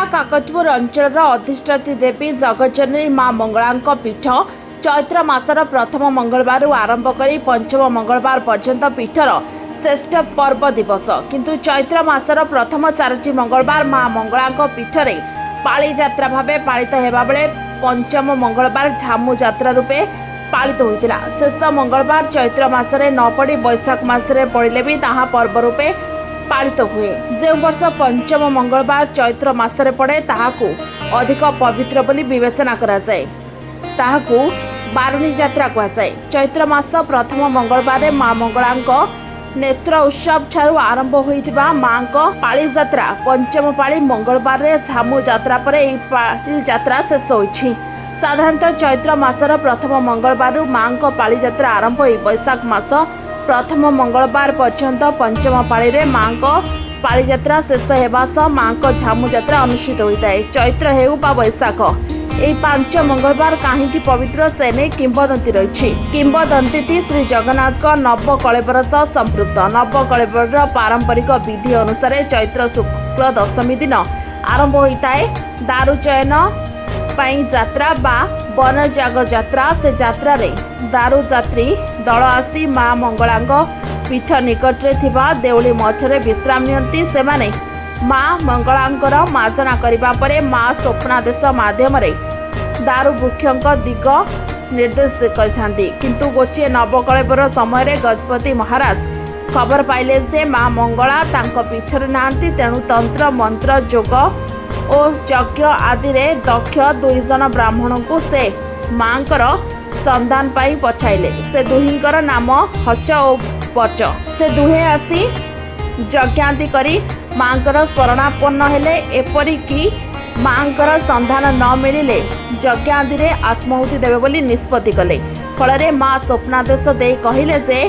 काकतपुर अंचल अधिष्ठात्री देवी जगज्जननी मां मंगला पीठ चैत्र मासर प्रथम मंगलवार आरंभ कर पंचम मंगलवार पर्यंत पीठर श्रेष्ठ पर्व दिवस किंतु चैत्र मासर प्रथम 4टी मंगलवार मां मंगला पीठरे पाली यात्रा भावे पालित हेबा बेले पंचम मंगलवार झामु यात्रा रूपे पालित होइतिला। शेष मंगलवार चैत्र मासरे न पड़ी बैशाख मासरे पड़िले भी ताहा पर्व रूपे पालित हुए। जो वर्ष पंचम मंगलवार चैत्र मासरे पड़े ताहाकू अधिक पवित्र बोली विवेचना करा जाए, ताहाकू बारुणी यात्रा कहुए। चैत्र मास प्रथम मंगलवार मां मंगला नेत्र उत्सव ठारू आरंभ होइतिबा मां पाली यात्रा पंचम पाली मंगलवार झामु यात्रा पर एही पाली यात्रा शेष होइछि। साधारणतः चैत्र मासर प्रथम मंगलवार मां पाली यात्रा आरंभ होई बैशाख मास प्रथम मंगलवार पर्यंत पंचम पाली रे मां पाली यात्रा शेष हेबा सह मां झामु यात्रा अनुष्ठित होता है। चैत्र हेउ बा बैशाख এই 5 मंगलवार कहीं पवित्र से नहीं किंवदंती रही। किंवदंती श्री जगन्नाथ नवकलेवर सह संपृक्त। नवकलेवर पारंपरिक विधि अनुसार चैत्र शुक्ल दशमी दिन आरंभ होता है दारु चयन यात्रा बा वनजाग यात्रा। से यात्रा रे दारु यात्री दल आसी मां मंगला पीठ निकटरे थिबा देउली मठरे विश्राम नियंती। सेमाने मां मंगलांकर मार्जना करिबा परे मां स्वप्नादेश माध्यम दारु वृक्षक दिग निर्देश करथांती। किंतु गोचे नवकलेवर समय गजपति महाराज खबर पाइले जे मां मंगला तांको पीछरे नांती, तेणु तंत्र मंत्र जोग और यज्ञ आदि रे दक्ष 2 जन ब्राह्मण को से मांकर संधान पाई पछाइले। से दुहींकर नाम हच और पच। से दुहे आसी यज्ञांति करी मांकर शरणापन्न हेले। एपरिकी मांकर संधान न मिलिले यज्ञांति रे आत्माहुति देवे बोली निष्पत्ति कले। फल मां स्वप्नादेश दे कहिले जे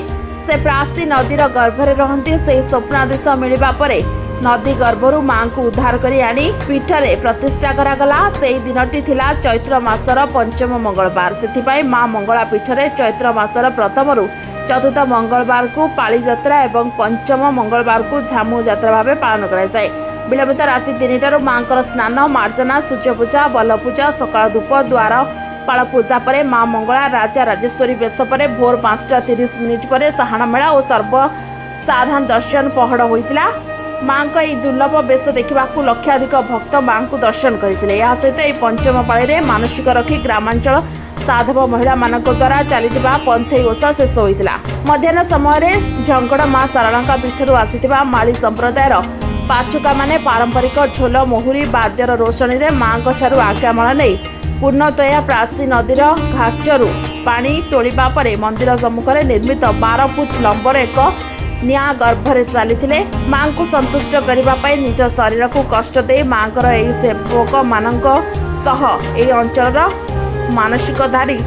से प्राची नदीर गर्भरे रहंती। से स्वप्नादेश मिलिबा परे नदी गर्भरू मां को उद्धार करी आनी पीठरे प्रतिष्ठा करागला। से दिनटी थिला चैत्र मासर पंचम मंगलवार। सेथिपाई मां मंगला पीठरे चैत्र मासर प्रथमरु चतुर्थ मंगलवार को पाली यात्रा एवं पंचम मंगलवार को झामु यात्रा भावे पालन करा जाए। विलंबित राति 3टारू मांकर स्नान मार्जना सूर्य पूजा बल पूजा सकाळ धूप द्वार पाळ पूजा पर मां मंगला राजा राजेश्वरी बेश पर भोर 5:30 पर साहाण मेला और सर्वसाधारण दर्शन पहड़ होइतिला। मां को दुर्लभ बेश देखा लक्षाधिक भक्त मां को दर्शन करते। यह सहित यह पंचम पाली मानसिक रखी ग्रामांचल साधव महिला मान द्वारा चलता पंथई ओषा शेष होता। मध्याह्न समय झंकड़ मां सारणा पीछर आसीथिबा माली संप्रदायर पाचुका माने पारंपरिक झोल मोहुरी बाद्यर रोषणी रे मां ठारू आज्ञामल नहीं पूर्णतया प्राची नदीर घाचरू पानी तोलिबा परे मंदिर सम्मुखरे निर्मित 12 फुट लंबर एक निया गर्भरे चली मां को संतुष्ट करने निज शरीर को कष्ट दे मांकर यही सेवक मानक सह एही अंचल मानसिकधारी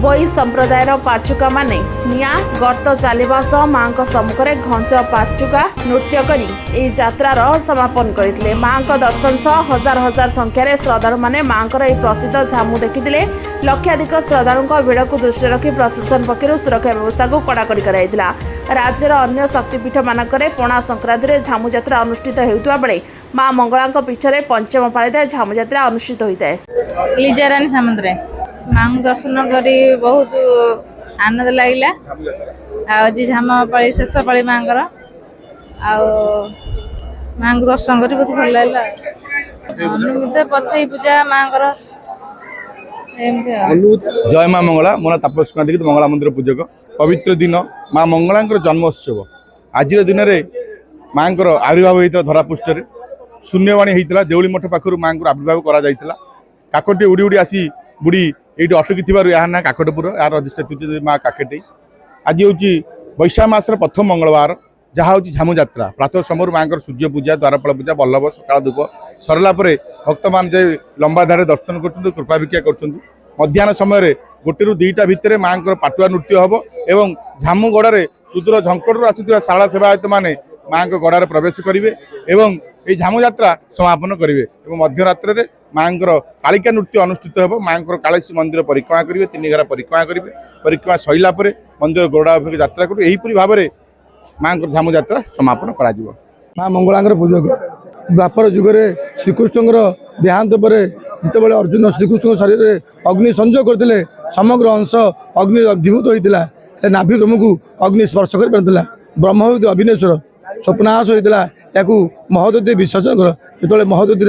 बोई संप्रदायर पाचुका माने निया गर्त चलवा सह मां सम्मुखरे घंच पाचुका नृत्य करी एही यात्रार समापन करथिले। मां दर्शन सह हजार हजार संख्यार श्रद्धालु माने मांकर एही प्रसिद्ध झामु देखिथिले। लक्षाधिक श्रद्धालुଙ୍କ भिड़ को दृष्टि रखी प्रशासन पक्षर सुरक्षा व्यवस्था को कड़ाकड़ी कराइथिला। राज्यर अन्य शक्तिपीठ मानकरे पणा संक्रांति रे झामु यात्रा अनुष्ठित हेउतबा बेले मां मंगला पीछरे पंचम पाळीरे झामु यात्रा अनुष्ठित होइताय। लीजारानी समुद्रे मां दर्शन करी बहुत आनंद लगिला। आज झाम पाली शेष पाली मांकर मां दर्शन करी बहुत भल लगिला। अनुमित पथई पूजा मांकर जय मां मंगला। मोना तापस कांतिक मंगला मंदिर पूजक पवित्र दिन मां मंगला जन्मोत्सव आज दिन में मां आविर्भाव होता धरापृष्ठ शून्यवाणी होता देउली मठ पाखर मां आविर्भाव कर काकटे उड़ी उड़ी आसी बुढ़ी ये अटकी यार ना काकटपुर यार अधिष्ठात्री माँ काकेटे। आज हूँ बैशाख मासर प्रथम मंगलवार जहाँ हूँ झामु यात्रा। प्रातः समय माँ सूर्य पूजा द्वारपाल पूजा बल्लभ सकाल धूप सरला भक्त मान लंबा धारे दर्शन कर कृपा भिक्षा कर। मध्याह्न समय 1 ରୁ 2ଟା भितर माँ पाटुआ नृत्य हम एवं झामु गड़े सुदूर झंकड़ू आसुवा शाला सेवायत मैंने माँ गड़े प्रवेश करेंगे एवं ये झामु यात्रा समापन करेंगे। मध्यरात्र में माँ कालिका नृत्य अनुष्ठित हो। माँ कालेशी मंदिर परिक्रमा करेंगे 3 घरा परिक्रमा करेंगे। परिक्रमा सैला मंदिर गौड़ा यात्रा करेंगे। यहीपरि भाव में माँ झामु यात्रा समापन कर। मां मंगला पूजक द्वापर जुगे श्रीकृष्ण देहांत पर जिते अर्जुन श्रीकृष्ण शरीर में अग्नि संयोग करते समग्र अंश अग्नि अग्निभूत होता है नाभि ब्रह्म को अग्नि स्पर्श कर पारा ब्रह्मविद अभिनेश्वर स्वप्नाश होता या महदती विसर्जन कर जो महदती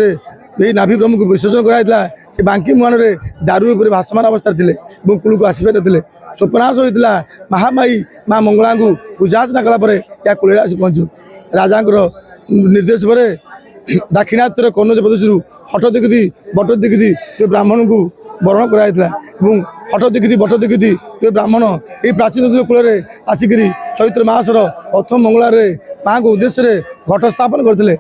यही नाभि ब्रह्म को विसर्जन कराइला से बांकी मुहाण में दारू पर भाषमान अवस्था थे कूल को आसपार थे स्वप्नाश होता महामाई माँ मंगला को पूजार्चना कलापर या कूल आस पहुँचू राजा निर्देश पर दाक्षिणात्यर कनौज प्रदेश हठ देखी बट देखी जो ब्राह्मण को वरण कराइला हठ देखी बट देखी जो ब्राह्मण ये प्राचीन नदी कूल आसिक चैत्र मासर प्रथम मंगलार माँ को उद्देश्य घट स्थापन करते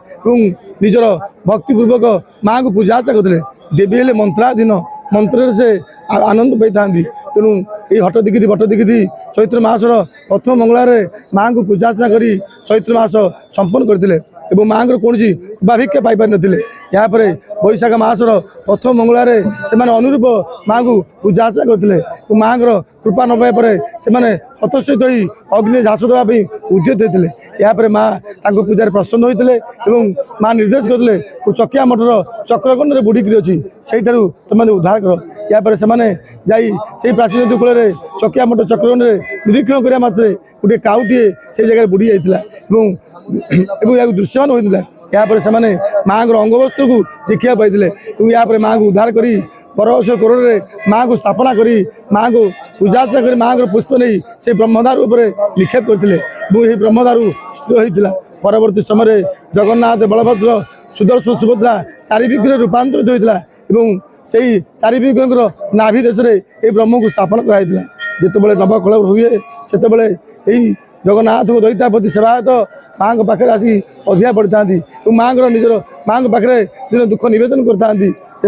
निजर भक्तिपूर्वक माँ को पूजार्चना करते देवी हेले मंत्राधीन मंत्र से आनंद पाई था तेणु ये हट देखी बट देखी चैत्र मासर प्रथम मंगलार माँ को पूजार्चना कर चैत्र मास संपन्न करते माँ को कौन उपाभिक्षा पाई पारि नथिले यापर बैशाख मासर प्रथम मंगलार से अनुरूप माँ को पूजार्चना करते माँ कृपा न पाइपर से हतोत्सित हो अग्नि झास देवाई उद्यत होते यापर माँ पूजार प्रसन्न होते माँ निर्देश करते चकिया मठर चक्रकंड बुड़िकी अच्छी से तुम उद्धार कर यापर से प्राचीन नदी कूल चकिया मठ चक्रकंड निरीक्षण करने मात्र गोटे काउटे से जगह बुड़ी जाता दृश्यमान होता यापर से माँ अंगवस्त्र को देखा पाई यापर माँ को उद्धार कर परश कोर माँ को स्थापना कर माँ को पूजार्चना कर माँ को पुष्प नहीं से ब्रह्मदारू निक्षेप करते ब्रह्मदारू होता परवर्ती समय जगन्नाथ बलभद्र सुदर्शन सुभद्रा चारि विग्रह रूपांतरित होता से चारि विग्रह नाभि देश में ये ब्रह्म को स्थापन कराइला जिते नवकल हुए से यही जगन्नाथ को दैत्यापति सेवायत माँ को पाखे आसिक अधिया पड़ी था माँ निजर माँ को पाखे निज दुख नवेदन करता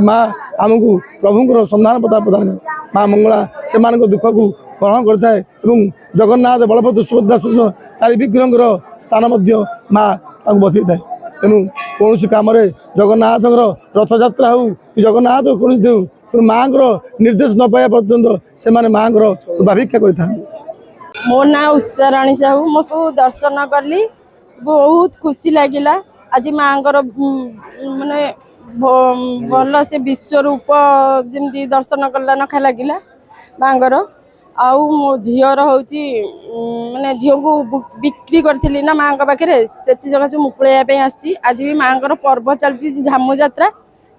माँ आमको प्रभुंर संधान पता प्रदान कर माँ मंगला से दुख को ग्रहण करता है जगन्नाथ बलभद्र सुभद्रा चारि विग्रह स्थान माँ बतई था तेणु कौन कम जगन्नाथ रथ यात्रा हो कि जगन्नाथ कौन हो माँ निर्देश न पाया पर्यटन से माँ उपाभिक्षा कर मो ना उषाराणी साहू मो सब दर्शन कली बहुत खुशी लगिला आज माँ माने भल से विश्वरूप जमी दर्शन कला नखा लगिला माँ आउ मो झीर हूँ माने झील को बिक्री करी ना माँ पाखे से जगह मुकुड़ाई आसी आज भी माँ पर्व चलती झामु जात्रा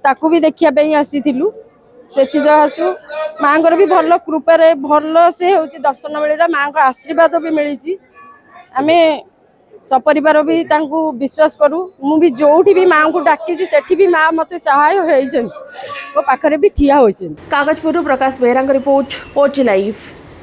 ताकू भी देखापी आसी से जगह माँ भी भल कृपारे भल से हूँ दर्शन मिलला माँ को आशीर्वाद भी मिली आम सपरिवार भी विश्वास करूँ मु भी जोठी भी माँ को डाकी सेठी भी माँ मत सहाय हो मो पाखरे भी ठिया होइछन। कागजपुर प्रकाश बेहरा रिपोर्ट ओटी लाइव।